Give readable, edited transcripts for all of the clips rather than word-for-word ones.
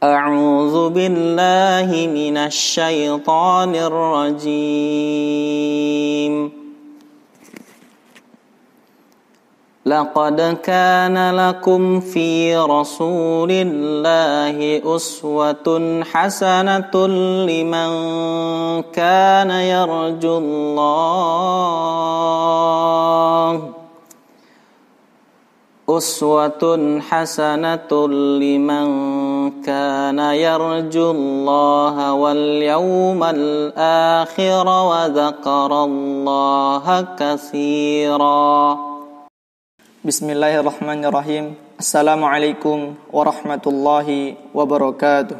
أعوذ بالله من الشيطان الرجيم لقد كان لكم في رسول الله أسوة حسنة لمن كان يرجو الله أسوة حسنة لمن كان يرجو الله واليوم الآخر وذكر الله كثيرا. Bismillahirrahmanirrahim. Assalamualaikum warahmatullahi wabarakatuh.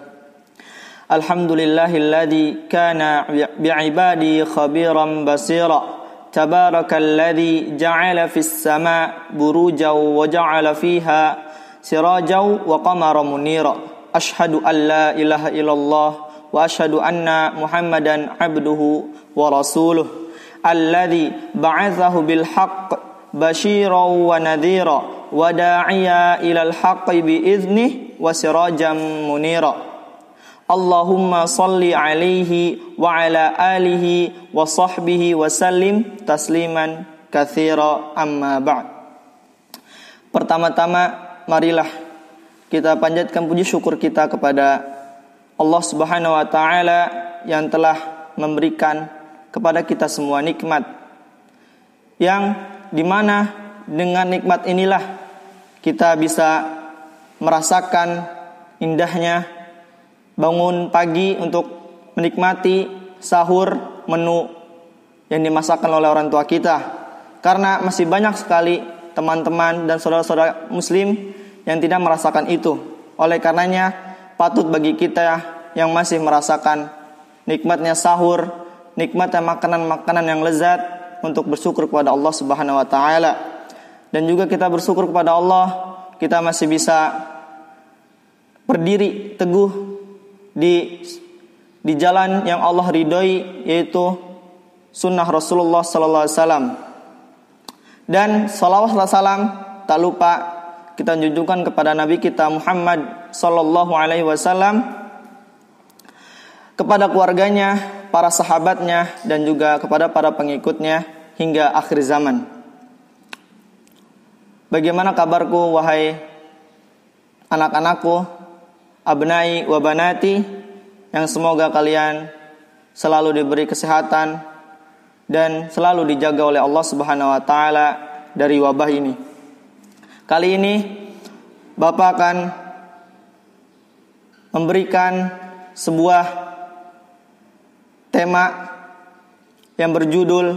Alhamdulillahilladzi kana bi'ibadi khabiran basira. Tabarakalladzi ja'ala fis sama' burujan wa ja'ala fiha sirajan wa qamaran munira. Ashhadu an la ilaha illallah wa ashhadu anna Muhammadan abduhu wa rasuluh alladzi ba'athahu bil haqq basyiran wa nadhira wa da'iya ilal haqqi bi idzni wa sirajan munira. Allahumma salli alaihi wa ala alihi wa sahbihi wa sallim tasliman katsira amma ba'd. Pertama-tama marilah kita panjatkan puji syukur kita kepada Allah Subhanahu wa taala yang telah memberikan kepada kita semua nikmat, yang dimana dengan nikmat inilah kita bisa merasakan indahnya bangun pagi untuk menikmati sahur menu yang dimasakkan oleh orang tua kita. Karena masih banyak sekali teman-teman dan saudara-saudara muslim yang tidak merasakan itu. Oleh karenanya patut bagi kita yang masih merasakan nikmatnya sahur, nikmatnya makanan-makanan yang lezat, untuk bersyukur kepada Allah Subhanahu wa taala. Dan juga kita bersyukur kepada Allah, kita masih bisa berdiri teguh di jalan yang Allah ridhoi, yaitu sunnah Rasulullah sallallahu alaihi wasallam. Dan salawat dan salam tak lupa kita junjungkan kepada Nabi kita Muhammad sallallahu alaihi wasallam, kepada keluarganya, para sahabatnya, dan juga kepada para pengikutnya hingga akhir zaman. Bagaimana kabarku wahai anak-anakku, abnai wa banati, yang semoga kalian selalu diberi kesehatan dan selalu dijaga oleh Allah Subhanahu wa taala dari wabah ini. Kali ini Bapak akan memberikan sebuah tema yang berjudul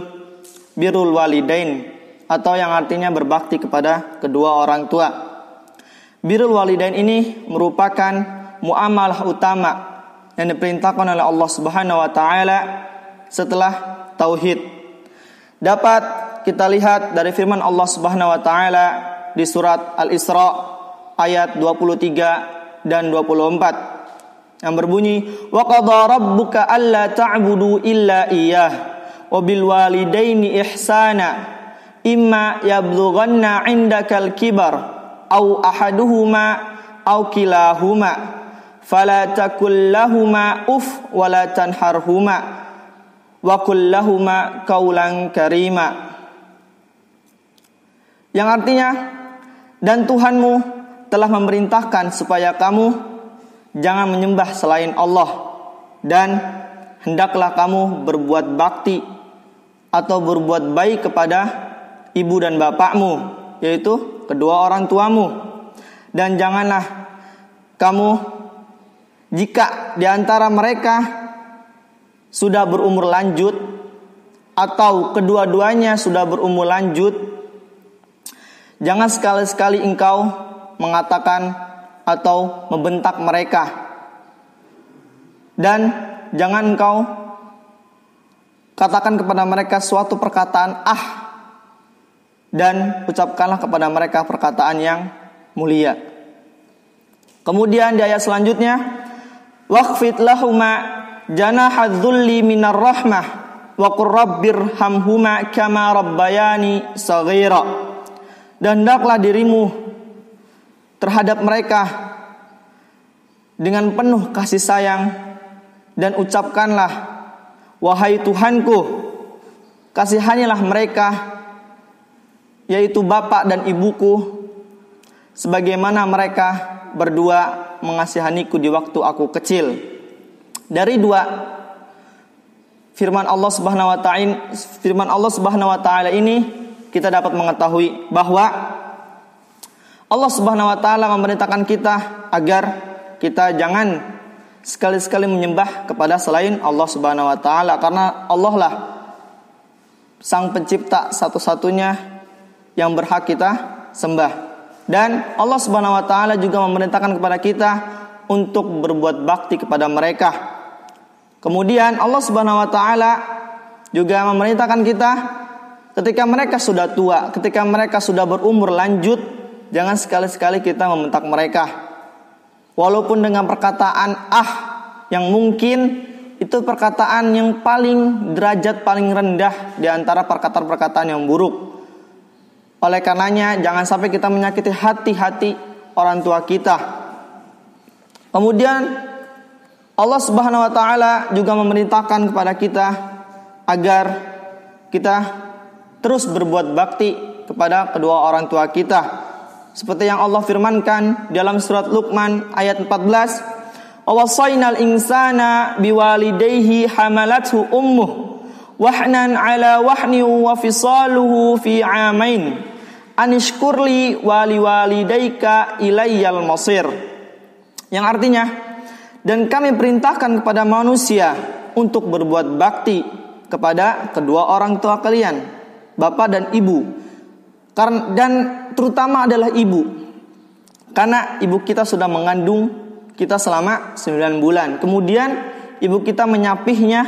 Birrul Walidain, atau yang artinya berbakti kepada kedua orang tua. Birrul Walidain ini merupakan muamalah utama yang diperintahkan oleh Allah Subhanahu wa taala setelah tauhid. Dapat kita lihat dari firman Allah Subhanahu wa taala di surat Al-Isra ayat 23 dan 24 yang berbunyi, wa qadha rabbuka alla ta'budu illa iyyah wa bil walidaini ihsana imma yablughanna 'indakal kibar aw ahaduhuma aw kilahuma fala takul lahuma wa la tanharhuma wa qul lahuma qaulan karima. Yang artinya, dan Tuhanmu telah memerintahkan supaya kamu jangan menyembah selain Allah, dan hendaklah kamu berbuat bakti atau berbuat baik kepada ibu dan bapakmu, yaitu kedua orang tuamu. Dan janganlah kamu, jika di antara mereka sudah berumur lanjut atau kedua-duanya sudah berumur lanjut, jangan sekali-sekali engkau mengatakan atau membentak mereka, dan jangan engkau katakan kepada mereka suatu perkataan dan ucapkanlah kepada mereka perkataan yang mulia. Kemudian di ayat selanjutnya, waqfid lahuma janahadz-dzulli minar rahmah wa qur rabbirhamhuma kama rabbayani shaghira. Dan hendaklah dirimu terhadap mereka dengan penuh kasih sayang dan ucapkanlah, wahai Tuhanku, kasihanilah mereka, yaitu bapak dan ibuku, sebagaimana mereka berdua mengasihaniku di waktu aku kecil. Dari dua firman Allah Subhanahu wa taala ini kita dapat mengetahui bahwa Allah Subhanahu wa taala memerintahkan kita agar kita jangan sekali-sekali menyembah kepada selain Allah Subhanahu wa taala, karena Allah lah Sang Pencipta satu-satunya yang berhak kita sembah. Dan Allah Subhanahu wa taala juga memerintahkan kepada kita untuk berbuat bakti kepada mereka. Kemudian Allah Subhanahu wa taala juga memerintahkan kita ketika mereka sudah tua, ketika mereka sudah berumur lanjut, jangan sekali-sekali kita membentak mereka. Walaupun dengan perkataan yang mungkin itu perkataan yang derajat paling rendah di antara perkataan-perkataan yang buruk. Oleh karenanya jangan sampai kita menyakiti hati orang tua kita. Kemudian Allah Subhanahu wa taala juga memerintahkan kepada kita agar kita terus berbuat bakti kepada kedua orang tua kita. Seperti yang Allah firmankan dalam surat Luqman ayat 14, "Wawasainal insana biwalidayhi hamalathu ummuh wahnan ala wahni wa fisaluhu fi 'amain anishkurli waliwalidayka ilayyal masir." Yang artinya, dan kami perintahkan kepada manusia untuk berbuat bakti kepada kedua orang tua kalian, bapak dan ibu. Dan terutama adalah ibu, karena ibu kita sudah mengandung kita selama 9 bulan. Kemudian ibu kita menyapihnya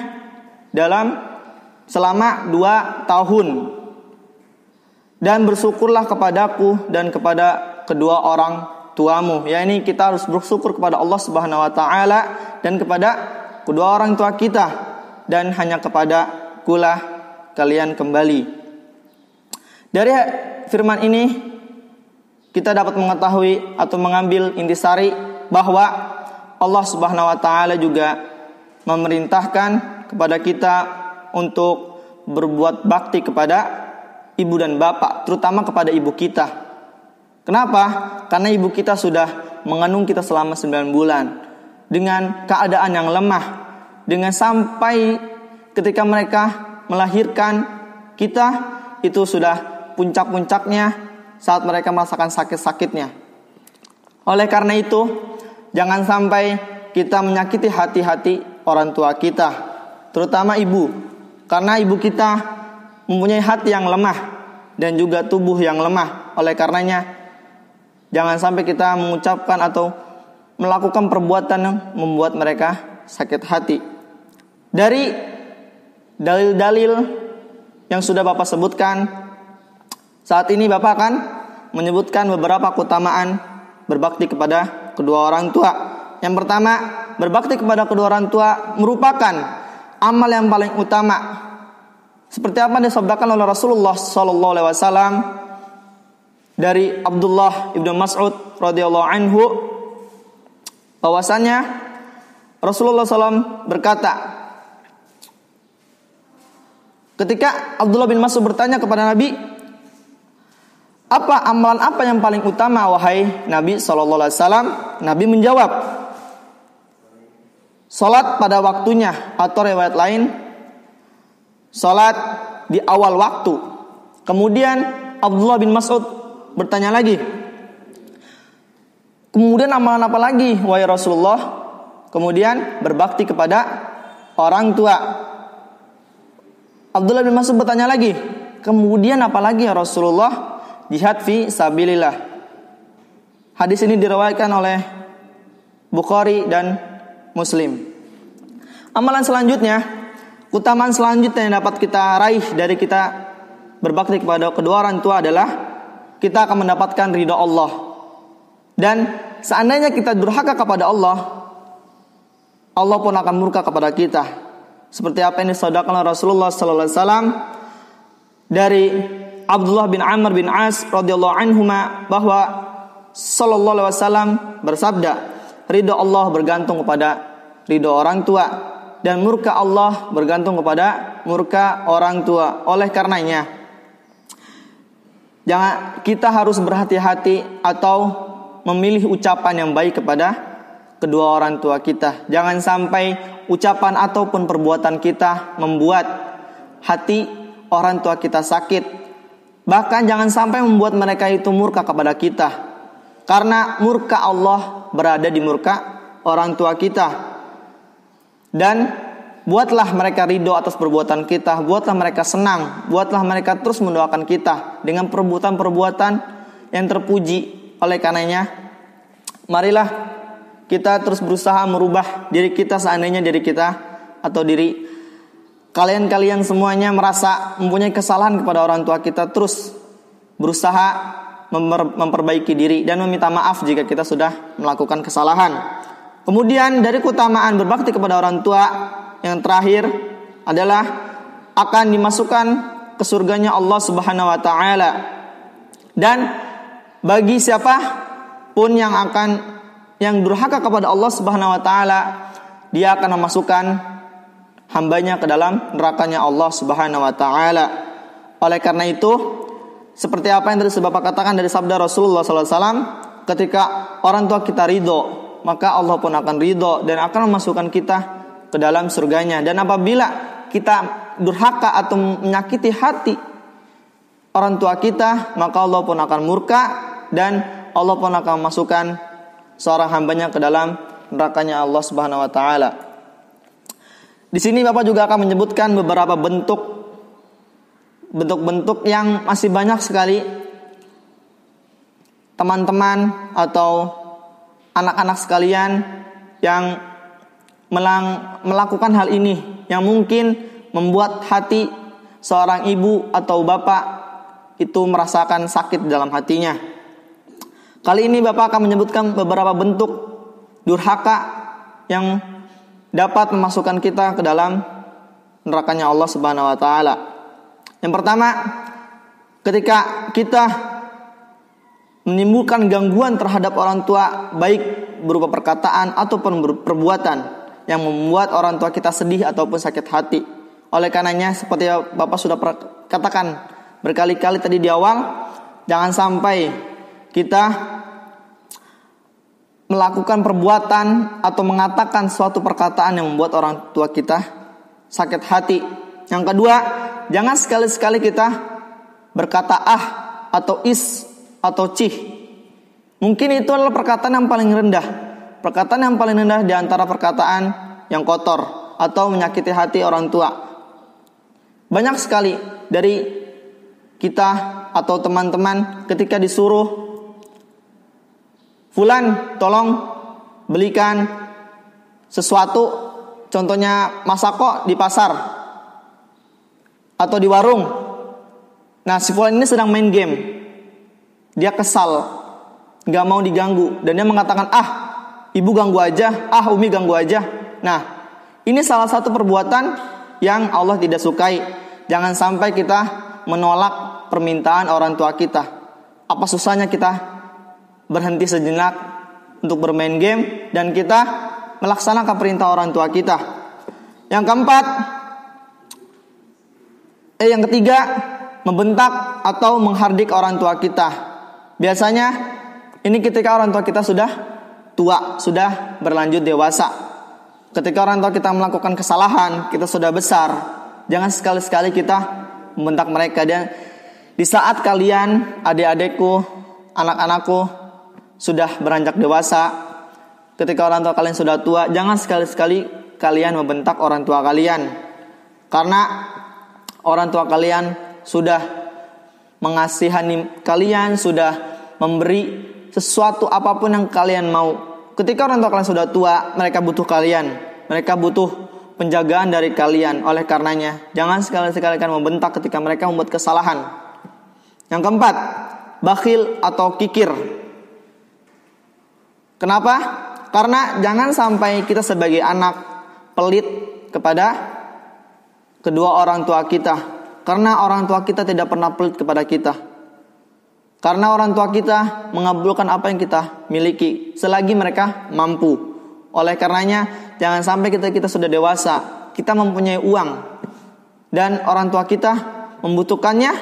selama 2 tahun. Dan bersyukurlah kepadaku dan kepada kedua orang tuamu. Ya, ini kita harus bersyukur kepada Allah Subhanahu wa taala dan kepada kedua orang tua kita, dan hanya kepada kulah kalian kembali. Dari firman ini kita dapat mengetahui atau mengambil intisari bahwa Allah Subhanahu wa taala juga memerintahkan kepada kita untuk berbuat bakti kepada ibu dan bapak, terutama kepada ibu kita. Kenapa? Karena ibu kita sudah mengandung kita selama 9 bulan dengan keadaan yang lemah, dengan sampai ketika mereka melahirkan kita itu sudah puncak-puncaknya saat mereka merasakan sakit-sakitnya. Oleh karena itu, jangan sampai kita menyakiti hati orang tua kita, terutama ibu, karena ibu kita mempunyai hati yang lemah dan juga tubuh yang lemah. Oleh karenanya, jangan sampai kita mengucapkan atau melakukan perbuatan yang membuat mereka sakit hati. Dari dalil-dalil yang sudah Bapak sebutkan, saat ini Bapak akan menyebutkan beberapa keutamaan berbakti kepada kedua orang tua. Yang pertama, berbakti kepada kedua orang tua merupakan amal yang paling utama. Seperti apa yang disabdakan oleh Rasulullah SAW dari Abdullah ibnu Mas'ud radhiyallahu anhu, bahwasanya Rasulullah SAW berkata, ketika Abdullah bin Mas'ud bertanya kepada Nabi, amalan apa yang paling utama wahai Nabi SAW? Nabi menjawab, salat pada waktunya, atau riwayat lain, salat di awal waktu. Kemudian Abdullah bin Mas'ud bertanya lagi, kemudian amalan apa lagi wahai Rasulullah? Kemudian berbakti kepada orang tua. Abdullah bin Mas'ud bertanya lagi, kemudian apa lagi ya Rasulullah? Jihad fi sabilillah. Hadis ini diriwayatkan oleh Bukhari dan Muslim. Amalan selanjutnya, keutamaan selanjutnya yang dapat kita raih dari kita berbakti kepada kedua orang tua adalah kita akan mendapatkan ridha Allah. Dan seandainya kita durhaka kepada Allah, Allah pun akan murka kepada kita. Seperti apa yang disabdakan oleh Rasulullah sallallahu alaihi wasallam dari Abdullah bin Amr bin As radhiyallahu anhuma, bahwa sallallahu alaihi wasallam bersabda, ridho Allah bergantung kepada ridho orang tua, dan murka Allah bergantung kepada murka orang tua. Oleh karenanya, kita harus berhati-hati atau memilih ucapan yang baik kepada kedua orang tua kita. Jangan sampai ucapan ataupun perbuatan kita membuat hati orang tua kita sakit. Bahkan jangan sampai membuat mereka itu murka kepada kita. Karena murka Allah berada di murka orang tua kita. Dan buatlah mereka ridho atas perbuatan kita, buatlah mereka senang, buatlah mereka terus mendoakan kita dengan perbuatan-perbuatan yang terpuji. Oleh karenanya, marilah kita terus berusaha merubah diri kita, seandainya diri kita atau diri kalian semuanya merasa mempunyai kesalahan kepada orang tua kita, terus berusaha memperbaiki diri dan meminta maaf jika kita sudah melakukan kesalahan. Kemudian dari keutamaan berbakti kepada orang tua yang terakhir adalah akan dimasukkan ke surganya Allah Subhanahu wa taala. Dan bagi siapa pun yang durhaka kepada Allah Subhanahu wa taala, dia akan memasukkan hambanya ke dalam nerakanya Allah Subhanahu wa taala. Oleh karena itu, seperti apa yang tadi Bapak katakan dari sabda Rasulullah SAW, ketika orang tua kita ridho, maka Allah pun akan ridho dan akan memasukkan kita ke dalam surganya. Dan apabila kita durhaka atau menyakiti hati orang tua kita, maka Allah pun akan murka dan Allah pun akan memasukkan seorang hambanya ke dalam nerakanya Allah Subhanahu wa taala. Di sini Bapak juga akan menyebutkan beberapa bentuk-bentuk yang masih banyak sekali teman-teman atau anak-anak sekalian yang melakukan hal ini, yang mungkin membuat hati seorang ibu atau bapak itu merasakan sakit dalam hatinya. Kali ini Bapak akan menyebutkan beberapa bentuk durhaka yang dapat memasukkan kita ke dalam nerakanya Allah Subhanahu wa taala. Yang pertama, ketika kita menimbulkan gangguan terhadap orang tua, baik berupa perkataan ataupun perbuatan yang membuat orang tua kita sedih ataupun sakit hati. Oleh karenanya, seperti Bapak sudah katakan berkali-kali tadi di awal, jangan sampai kita melakukan perbuatan atau mengatakan suatu perkataan yang membuat orang tua kita sakit hati. Yang kedua, jangan sekali-sekali kita berkata atau is atau cih. Mungkin itu adalah perkataan yang paling rendah. Perkataan yang paling rendah di antara perkataan yang kotor atau menyakiti hati orang tua. Banyak sekali dari kita atau teman-teman ketika disuruh, "Fulan, tolong belikan sesuatu," contohnya masako di pasar atau di warung. Nah, si Fulan ini sedang main game. Dia kesal, gak mau diganggu, dan dia mengatakan, ibu ganggu aja, umi ganggu aja. Nah, ini salah satu perbuatan yang Allah tidak sukai. Jangan sampai kita menolak permintaan orang tua kita. Apa susahnya kita berhenti sejenak untuk bermain game dan kita melaksanakan perintah orang tua kita. Yang ketiga, membentak atau menghardik orang tua kita. Biasanya ini ketika orang tua kita sudah tua, sudah berlanjut dewasa. Ketika orang tua kita melakukan kesalahan, kita sudah besar, jangan sekali-sekali kita membentak mereka. Dan di saat kalian, adik-adikku, anak-anakku sudah beranjak dewasa, ketika orang tua kalian sudah tua, jangan sekali-sekali kalian membentak orang tua kalian. Karena orang tua kalian sudah mengasihani kalian, sudah memberi sesuatu apapun yang kalian mau. Ketika orang tua kalian sudah tua, mereka butuh kalian, mereka butuh penjagaan dari kalian. Oleh karenanya, jangan sekali-sekali kalian membentak ketika mereka membuat kesalahan. Yang keempat, bakhil atau kikir. Kenapa? Karena jangan sampai kita sebagai anak pelit kepada kedua orang tua kita. Karena orang tua kita tidak pernah pelit kepada kita. Karena orang tua kita mengabulkan apa yang kita miliki selagi mereka mampu. Oleh karenanya, jangan sampai kita sudah dewasa, kita mempunyai uang dan orang tua kita membutuhkannya,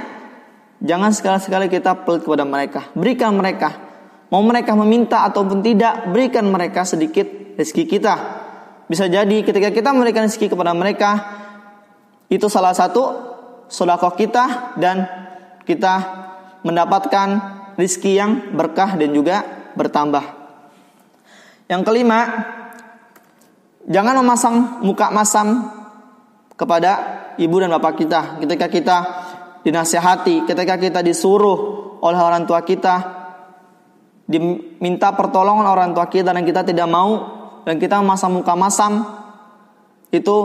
jangan sekali-sekali kita pelit kepada mereka. Berikan mereka. Mau mereka meminta ataupun tidak, berikan mereka sedikit rezeki kita. Bisa jadi ketika kita memberikan rezeki kepada mereka, itu salah satu sedekah kita dan kita mendapatkan rezeki yang berkah dan juga bertambah. Yang kelima, jangan memasang muka masam kepada ibu dan bapak kita. Ketika kita dinasihati, ketika kita disuruh oleh orang tua kita, diminta pertolongan orang tua kita dan kita tidak mau, dan kita memasang muka masam, itu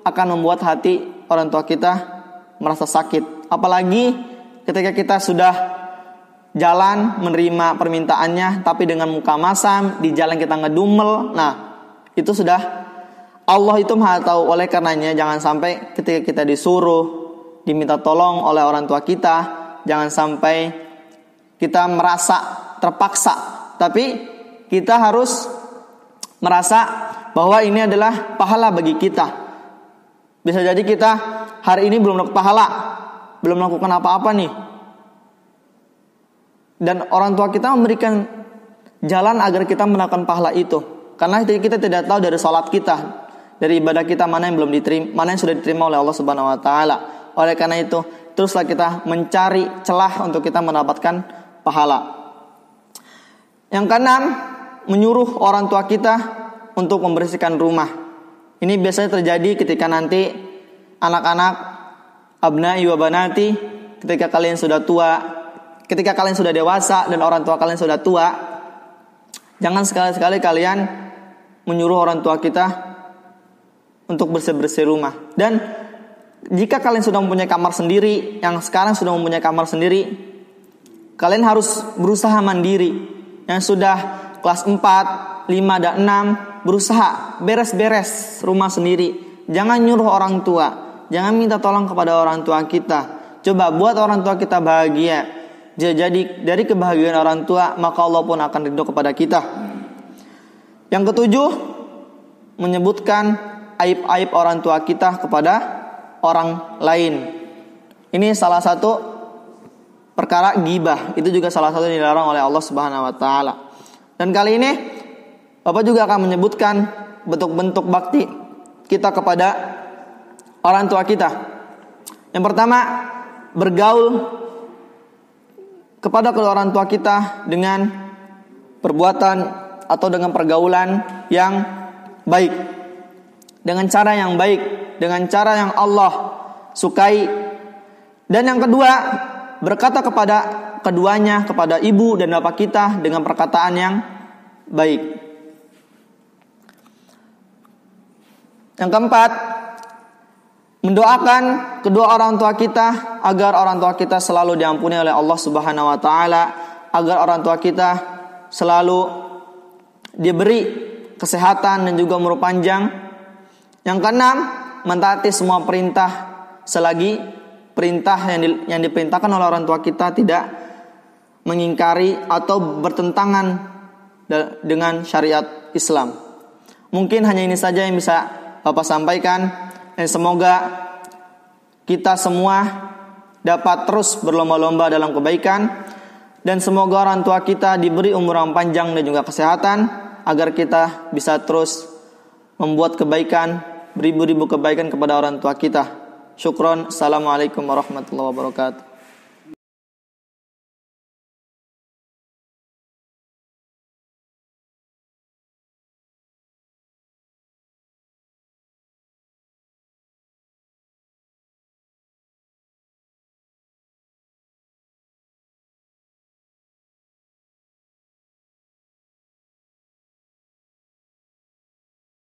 akan membuat hati orang tua kita merasa sakit. Apalagi ketika kita sudah jalan menerima permintaannya, tapi dengan muka masam, di jalan kita ngedumel, nah itu sudah Allah itu maha tahu. Oleh karenanya jangan sampai ketika kita disuruh, diminta tolong oleh orang tua kita, jangan sampai kita merasa terpaksa, tapi kita harus merasa bahwa ini adalah pahala bagi kita. Bisa jadi kita hari ini belum dapat pahala, belum melakukan apa-apa nih, dan orang tua kita memberikan jalan agar kita mendapatkan pahala itu. Karena kita tidak tahu dari sholat kita, dari ibadah kita mana yang belum diterima, mana yang sudah diterima oleh Allah Subhanahu Wa Taala. Oleh karena itu, teruslah kita mencari celah untuk kita mendapatkan pahala. Yang keenam, menyuruh orang tua kita untuk membersihkan rumah. Ini biasanya terjadi ketika nanti anak-anak abnai wa banati, ketika kalian sudah tua, ketika kalian sudah dewasa dan orang tua kalian sudah tua, jangan sekali-sekali kalian menyuruh orang tua kita untuk bersih-bersih rumah. Dan jika kalian sudah mempunyai kamar sendiri, yang sekarang sudah mempunyai kamar sendiri, kalian harus berusaha mandiri. Yang sudah kelas 4, 5, dan 6, berusaha beres-beres rumah sendiri. Jangan nyuruh orang tua, jangan minta tolong kepada orang tua kita. Coba buat orang tua kita bahagia. Jadi dari kebahagiaan orang tua, maka Allah pun akan ridho kepada kita. Yang ketujuh, menyebutkan aib-aib orang tua kita kepada orang lain. Ini salah satu perkara ghibah. Itu juga salah satu yang dilarang oleh Allah Subhanahu Wa Taala. Dan kali ini Bapak juga akan menyebutkan bentuk-bentuk bakti kita kepada orang tua kita. Yang pertama, bergaul kepada kedua orang tua kita dengan perbuatan atau dengan pergaulan yang baik, dengan cara yang baik, dengan cara yang Allah sukai. Dan yang kedua, berkata kepada keduanya, kepada ibu dan bapak kita dengan perkataan yang baik. Yang keempat, mendoakan kedua orang tua kita agar orang tua kita selalu diampuni oleh Allah Subhanahu Wa Taala, agar orang tua kita selalu diberi kesehatan dan juga umur panjang. Yang keenam, mentaati semua perintah selagi perintah yang diperintahkan oleh orang tua kita tidak mengingkari atau bertentangan dengan syariat Islam. Mungkin hanya ini saja yang bisa Bapak sampaikan, dan semoga kita semua dapat terus berlomba-lomba dalam kebaikan, dan semoga orang tua kita diberi umur yang panjang dan juga kesehatan, agar kita bisa terus membuat kebaikan, beribu-ribu kebaikan kepada orang tua kita. Syukron. Assalamualaikum warahmatullahi wabarakatuh.